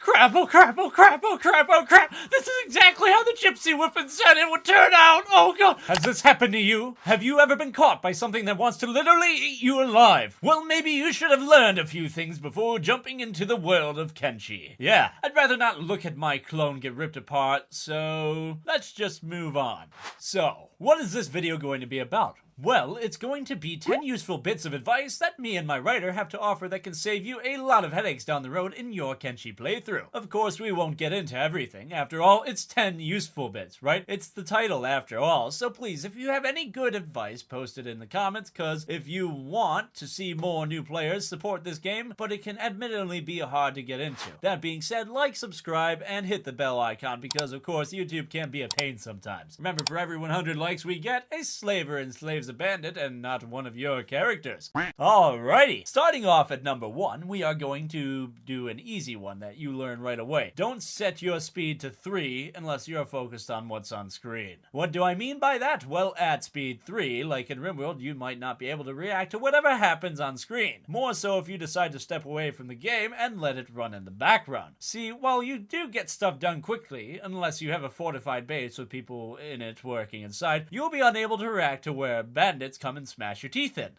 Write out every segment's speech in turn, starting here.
Crap, oh crap, oh crap, oh crap, oh crap! This is exactly how the gypsy whipping said it would turn out! Oh god! Has this happened to you? Have you ever been caught by something that wants to literally eat you alive? Well, maybe you should have learned a few things before jumping into the world of Kenshi. Yeah, I'd rather not look at my clone get ripped apart, so let's just move on. So, what is this video going to be about? Well, it's going to be 10 useful bits of advice that me and my writer have to offer that can save you a lot of headaches down the road in your Kenshi playthrough. Of course, we won't get into everything. After all, it's 10 useful bits, right? It's the title after all. So please, if you have any good advice, post it in the comments, cause if you want to see more new players support this game, but it can admittedly be hard to get into. That being said, like, subscribe, and hit the bell icon because of course YouTube can be a pain sometimes. Remember, for every 100 likes we get, a slaver enslaves a bandit and not one of your characters. Alrighty, starting off at number 1, we are going to do an easy one that you learn right away. Don't set your speed to 3 unless you're focused on what's on screen. What do I mean by that? Well, at speed 3, like in Rimworld, you might not be able to react to whatever happens on screen. More so if you decide to step away from the game and let it run in the background. See, while you do get stuff done quickly, unless you have a fortified base with people in it working inside, you'll be unable to react to where bandits come and smash your teeth in.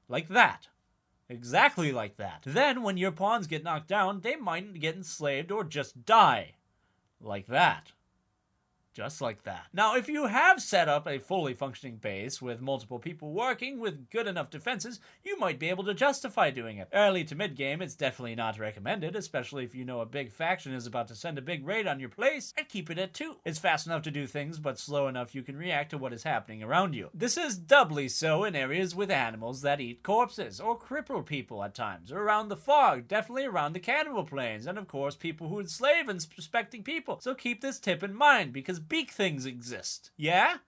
Like that. Exactly like that. Then, when your pawns get knocked down, they might get enslaved or just die. Like that. Just like that. Now, if you have set up a fully functioning base with multiple people working with good enough defenses, you might be able to justify doing it. Early to mid-game, it's definitely not recommended, especially if you know a big faction is about to send a big raid on your place, and keep it at 2. It's fast enough to do things, but slow enough you can react to what is happening around you. This is doubly so in areas with animals that eat corpses, or cripple people at times, or around the fog, definitely around the cannibal plains, and of course people who enslave unsuspecting people. So keep this tip in mind, because beak things exist. Yeah?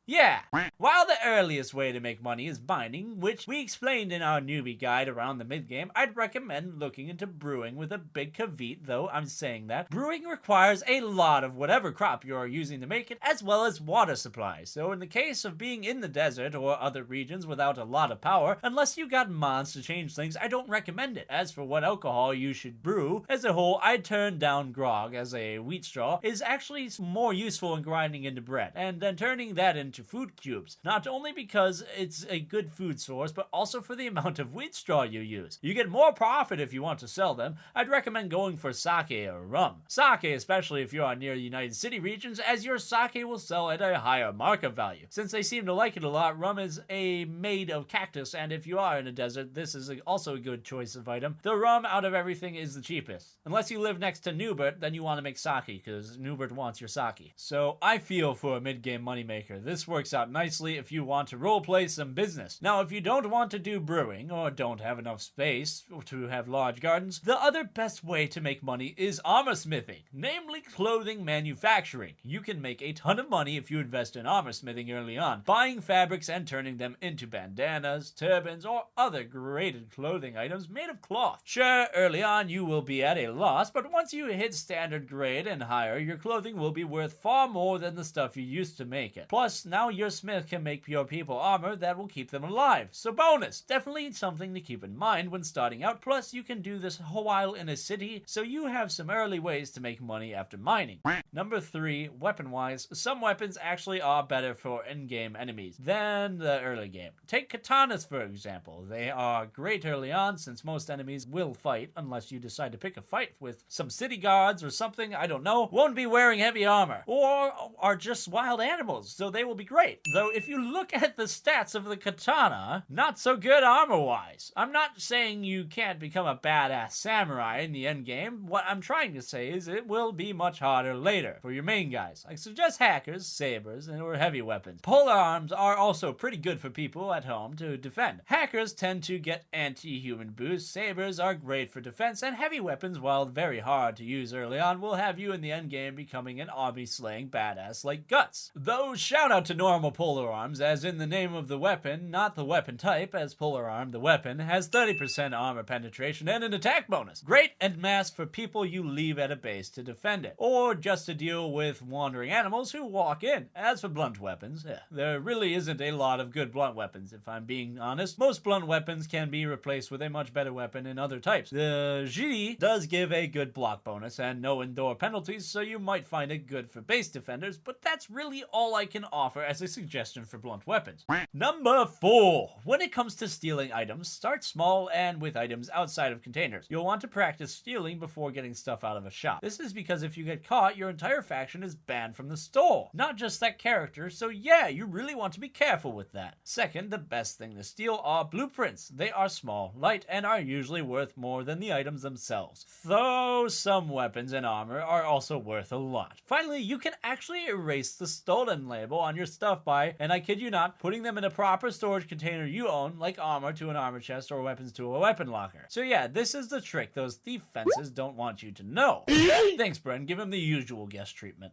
Yeah. While the earliest way to make money is mining, which we explained in our newbie guide around the mid-game, I'd recommend looking into brewing with a big caveat, though I'm saying that. Brewing requires a lot of whatever crop you're using to make it, as well as water supply. So in the case of being in the desert or other regions without a lot of power, unless you got mods to change things, I don't recommend it. As for what alcohol you should brew, as a whole, I'd turn down grog, as a wheat straw is actually more useful in grinding into bread, and then turning that into food cubes, not only because it's a good food source, but also for the amount of wheat straw you use. You get more profit if you want to sell them. I'd recommend going for sake or rum. Sake, especially if you are near the United City regions, as your sake will sell at a higher market value. Since they seem to like it a lot, rum is made of cactus, and if you are in a desert, this is also a good choice of item. The rum out of everything is the cheapest. Unless you live next to Noobert, then you want to make sake, because Noobert wants your sake. So I feel for a mid-game moneymaker. This works out nicely if you want to roleplay some business. Now, if you don't want to do brewing, or don't have enough space to have large gardens, the other best way to make money is armor smithing, namely clothing manufacturing. You can make a ton of money if you invest in armor smithing early on, buying fabrics and turning them into bandanas, turbans, or other graded clothing items made of cloth. Sure, early on you will be at a loss, but once you hit standard grade and higher, your clothing will be worth far more than the stuff you used to make it. Plus, now your smith can make your people armor that will keep them alive. So bonus! Definitely something to keep in mind when starting out. Plus, you can do this while in a city, so you have some early ways to make money after mining. Number 3, weapon-wise, some weapons actually are better for in-game enemies than the early game. Take katanas, for example. They are great early on, since most enemies will fight, unless you decide to pick a fight with some city guards or something, I don't know, won't be wearing heavy armor, or are just wild animals, so they will be great. Though if you look at the stats of the katana, not so good armor-wise. I'm not saying you can't become a badass samurai in the endgame. What I'm trying to say is it will be much harder later for your main guys. I suggest hackers, sabers, or heavy weapons. Polar arms are also pretty good for people at home to defend. Hackers tend to get anti-human boosts, sabers are great for defense, and heavy weapons, while very hard to use early on, will have you in the endgame becoming an army-slaying badass like Guts. Though shout out to normal polearms, as in the name of the weapon, not the weapon type, as polearm, the weapon, has 30% armor penetration and an attack bonus. Great en masse for people you leave at a base to defend it, or just to deal with wandering animals who walk in. As for blunt weapons, there really isn't a lot of good blunt weapons, if I'm being honest. Most blunt weapons can be replaced with a much better weapon in other types. The Ji does give a good block bonus and no indoor penalties, so you might find it good for base defenders, but that's really all I can offer as a suggestion for blunt weapons. Number 4. When it comes to stealing items, start small and with items outside of containers. You'll want to practice stealing before getting stuff out of a shop. This is because if you get caught, your entire faction is banned from the store. Not just that character, so yeah, you really want to be careful with that. Second, the best thing to steal are blueprints. They are small, light, and are usually worth more than the items themselves. Though some weapons and armor are also worth a lot. Finally, you can actually erase the stolen label on your stuff by, and I kid you not, putting them in a proper storage container you own, like armor to an armor chest or weapons to a weapon locker. So yeah, this is the trick those thief fences don't want you to know. Thanks, Bren. Give him the usual guest treatment.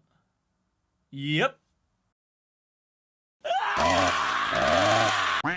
Yep.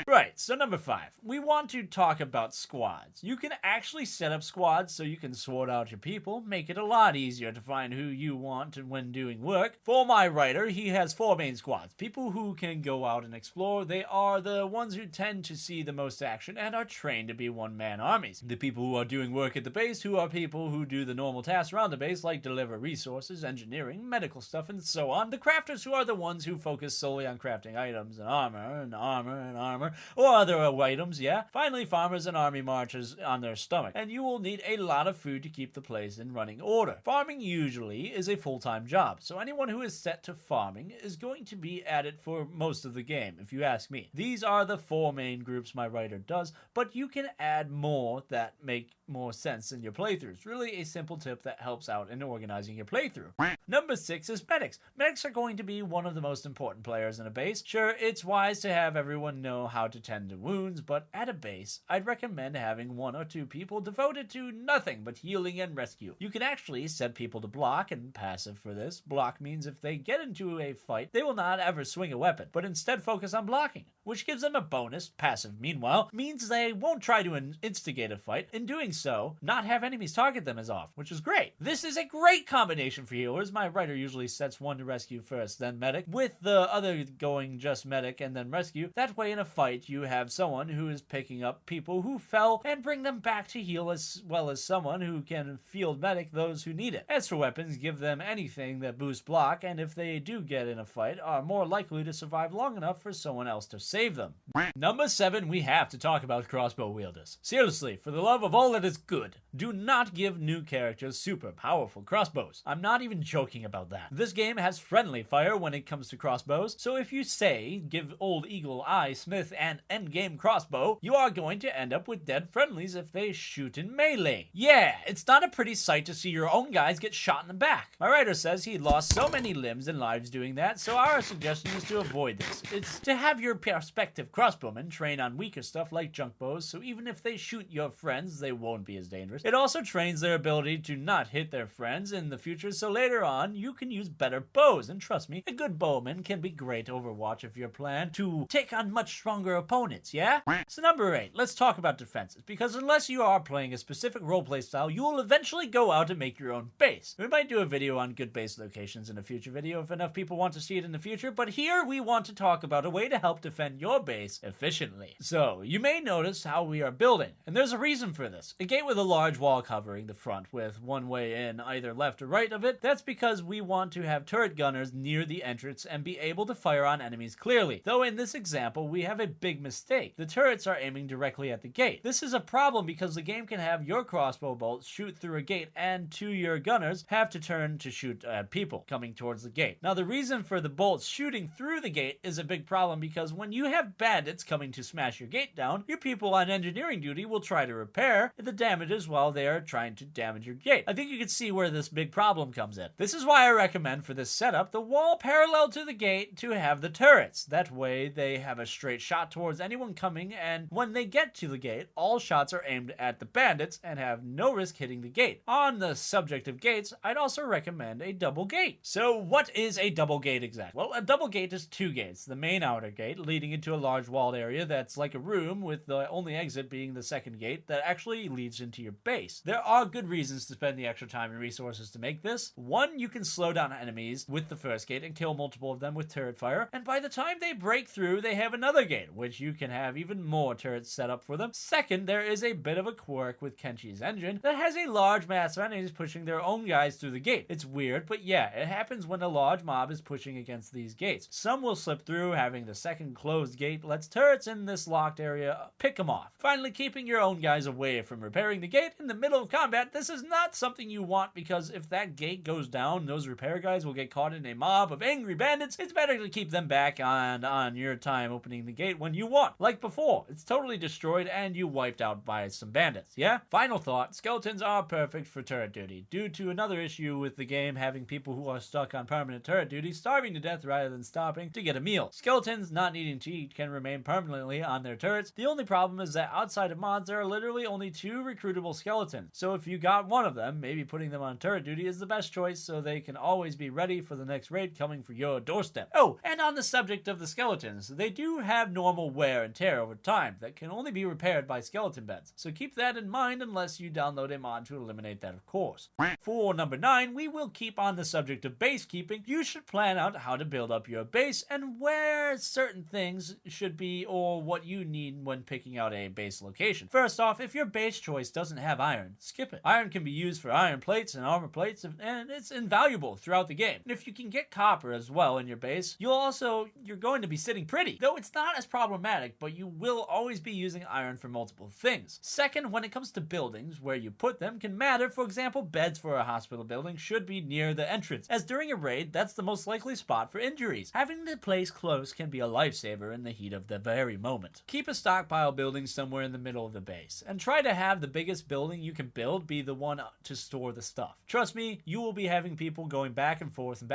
Right, so number 5. We want to talk about squads. You can actually set up squads so you can sort out your people, make it a lot easier to find who you want when doing work. For my writer, he has 4 main squads. People who can go out and explore. They are the ones who tend to see the most action and are trained to be one-man armies. The people who are doing work at the base, who are people who do the normal tasks around the base, like deliver resources, engineering, medical stuff, and so on. The crafters, who are the ones who focus solely on crafting items and armor and armor and armor, or other items, yeah. Finally, farmers and army marchers on their stomach, and you will need a lot of food to keep the place in running order. Farming usually is a full-time job, so anyone who is set to farming is going to be at it for most of the game, if you ask me. These are the 4 main groups my writer does, but you can add more that make more sense in your playthroughs. Really a simple tip that helps out in organizing your playthrough. Number 6 is medics. Medics are going to be one of the most important players in a base. Sure, it's wise to have everyone know how to tend to wounds, but at a base, I'd recommend having 1 or 2 people devoted to nothing but healing and rescue. You can actually set people to block and passive for this. Block means if they get into a fight, they will not ever swing a weapon, but instead focus on blocking, which gives them a bonus. Passive, meanwhile, means they won't try to instigate a fight. In doing so, not have enemies target them as often, which is great. This is a great combination for healers. My writer usually sets 1 to rescue first, then medic, with the other going just medic and then rescue. That way in a fight, you have someone who is picking up people who fell and bring them back to heal, as well as someone who can field medic those who need it. As for weapons, give them anything that boosts block, and if they do get in a fight, are more likely to survive long enough for someone else to save them. Number 7, we have to talk about crossbow wielders. Seriously, for the love of all that is good, do not give new characters super powerful crossbows. I'm not even joking about that. This game has friendly fire when it comes to crossbows, so if you say give old Eagle Eye Smith an endgame crossbow, you are going to end up with dead friendlies if they shoot in melee. Yeah, it's not a pretty sight to see your own guys get shot in the back. My writer says he lost so many limbs and lives doing that, so our suggestion is to avoid this. It's to have your prospective crossbowmen train on weaker stuff like junk bows, so even if they shoot your friends, they won't be as dangerous. It also trains their ability to not hit their friends in the future, so later on, you can use better bows. And trust me, a good bowman can be great Overwatch if you plan to take on much stronger opponents, yeah? So number 8, let's talk about defenses, because unless you are playing a specific roleplay style, you will eventually go out and make your own base. We might do a video on good base locations in a future video if enough people want to see it in the future, but here we want to talk about a way to help defend your base efficiently. So, you may notice how we are building, and there's a reason for this. A gate with a large wall covering the front with one way in either left or right of it, that's because we want to have turret gunners near the entrance and be able to fire on enemies clearly. Though in this example, we have a big mistake. The turrets are aiming directly at the gate. This is a problem because the game can have your crossbow bolts shoot through a gate and your gunners have to turn to shoot at people coming towards the gate. Now the reason for the bolts shooting through the gate is a big problem because when you have bandits coming to smash your gate down, your people on engineering duty will try to repair. The damages while they are trying to damage your gate. I think you can see where this big problem comes in. This is why I recommend for this setup the wall parallel to the gate to have the turrets. That way they have a straight shot towards anyone coming, and when they get to the gate, all shots are aimed at the bandits and have no risk hitting the gate. On the subject of gates, I'd also recommend a double gate. So what is a double gate exactly? Well, a double gate is two gates. The main outer gate leading into a large walled area that's like a room, with the only exit being the second gate that actually leads into your base. There are good reasons to spend the extra time and resources to make this. One, you can slow down enemies with the first gate and kill multiple of them with turret fire, and by the time they break through, they have another gate, which you can have even more turrets set up for them. Second, there is a bit of a quirk with Kenshi's engine that has a large mass of enemies pushing their own guys through the gate. It's weird, but yeah, it happens when a large mob is pushing against these gates. Some will slip through. Having the second closed gate lets turrets in this locked area pick them off. Finally, keeping your own guys away from repairing the gate in the middle of combat. This is not something you want, because if that gate goes down, those repair guys will get caught in a mob of angry bandits. It's better to keep them back on your time opening the gate when you want. Like before, it's totally destroyed and you wiped out by some bandits, yeah? Final thought, skeletons are perfect for turret duty, due to another issue with the game having people who are stuck on permanent turret duty starving to death rather than stopping to get a meal. Skeletons not needing to eat can remain permanently on their turrets. The only problem is that outside of mods, there are literally only 2 recruitable skeletons. So if you got one of them, maybe putting them on turret duty is the best choice, so they can always be ready for the next raid coming for your doorstep. Oh, and on the subject of the skeletons, they do have normal wear and tear over time that can only be repaired by skeleton beds, so keep that in mind unless you download a mod to eliminate that, of course. For number 9, we will keep on the subject of base keeping. You should plan out how to build up your base and where certain things should be, or what you need when picking out a base location. First off, if your base choice doesn't have iron, skip it. Iron can be used for iron plates and armor plates, and it's invaluable throughout the game. And if you can get copper as well in your base, you're going to be sitting pretty. Though it's not as problematic, but you will always be using iron for multiple things. Second, when it comes to buildings, where you put them can matter. For example, beds for a hospital building should be near the entrance, as during a raid, that's the most likely spot for injuries. Having the place close can be a lifesaver in the heat of the very moment. Keep a stockpile building somewhere in the middle of the base, and try to have the biggest building you can build be the one to store the stuff. Trust me, you will be having people going back and forth,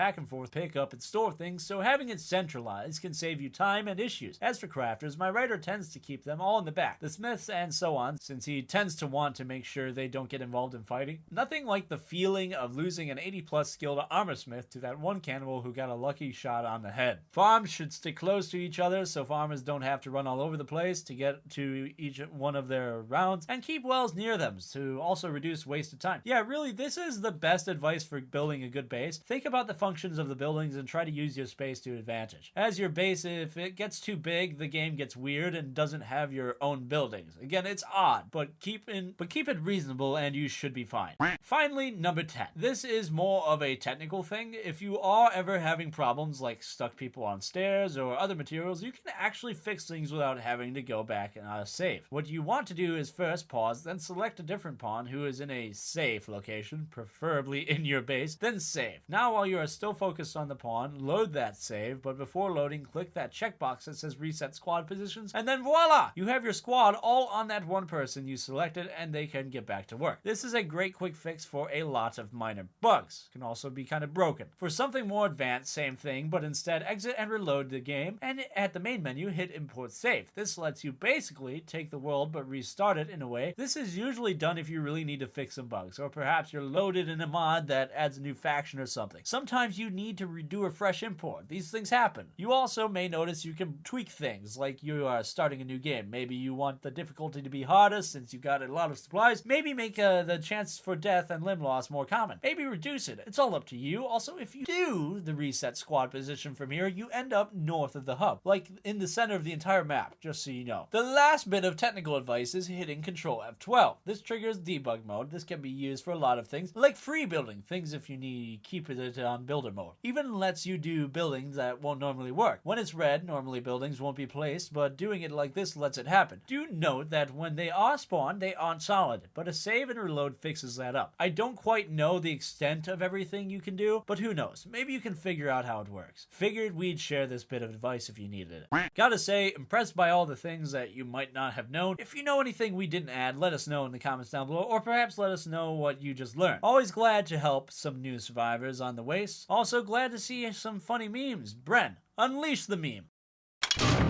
pick up and store things, so having it centralized can save you time and issues. As for crafters, my writer tends to keep them all in the back, the smiths and so on, since he tends to want to make sure they don't get involved in fighting. Nothing like the feeling of losing an 80+ skilled armor smith to that one cannibal who got a lucky shot on the head. Farms should stick close to each other so farmers don't have to run all over the place to get to each one of their rounds, and keep wells near them to also reduce wasted time. Yeah, really, this is the best advice for building a good base. Think about the functions of the buildings and try to use your space to advantage. As your base, if it gets too big, the game gets weird and doesn't have your own buildings. Again, it's odd, but keep it reasonable and you should be fine. Finally, number 10. This is more of a technical thing. If you are ever having problems like stuck people on stairs or other materials, you can actually fix things without having to go back and save. What you want to do is first pause, then select a different pawn who is in a safe location, preferably in your base, then save. Now while you are still focused on the pawn, load that save, but before loading, click that checkbox that says reset squad positions, and then voila! You have your squad all on that one person you selected, and they can get back to work. This is a great quick fix for a lot of minor bugs. Can also be kind of broken. For something more advanced, same thing, but instead exit and reload the game, and at the main menu, hit import save. This lets you basically take the world but restart it in a way. This is usually done if you really need to fix some bugs, or perhaps you're loaded in a mod that adds a new faction or something. Sometimes you need to redo a fresh import. These things happen. You also may notice you can tweak things, like you are starting a new game. Maybe you want the difficulty to be harder since you've got a lot of supplies. Maybe make the chances for death and limb loss more common. Maybe reduce it. It's all up to you. Also, if you do the reset squad position from here, you end up north of the hub, like in the center of the entire map, just so you know. The last bit of technical advice is hitting Control F12. This triggers debug mode. This can be used for a lot of things, like free building, things if you need keep it on builder mode. Even lets you do buildings that won't normally work. When it's red, normally buildings won't be placed, but doing it like this lets it happen. Do note that when they are spawned, they aren't solid, but a save and reload fixes that up. I don't quite know the extent of everything you can do, but who knows? Maybe you can figure out how it works. Figured we'd share this bit of advice if you needed it. Gotta say, impressed by all the things that you might not have known. If you know anything we didn't add, let let us know in the comments down below, or perhaps let us know what you just learned. Always glad to help some new survivors on the waste. Also glad to see some funny memes. Bren, unleash the meme.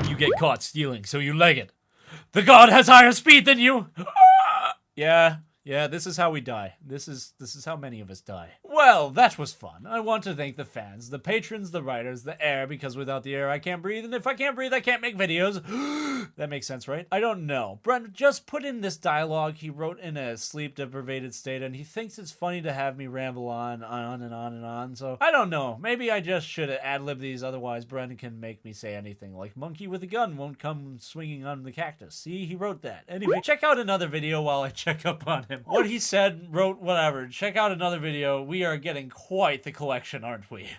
You get caught stealing, so you leg it. The god has higher speed than you! Yeah, this is how we die. This is how many of us die. Well, that was fun. I want to thank the fans, the patrons, the writers, the air, because without the air I can't breathe, and if I can't breathe I can't make videos. That makes sense, right? I don't know. Brent just put in this dialogue he wrote in a sleep-deprivated state, and he thinks it's funny to have me ramble on and on and on, so I don't know. Maybe I just should ad-lib these, otherwise Brent can make me say anything, like monkey with a gun won't come swinging on the cactus. See, he wrote that. Anyway, check out another video while I check up on him. What he said, wrote, whatever. Check out another video. We are getting quite the collection, aren't we?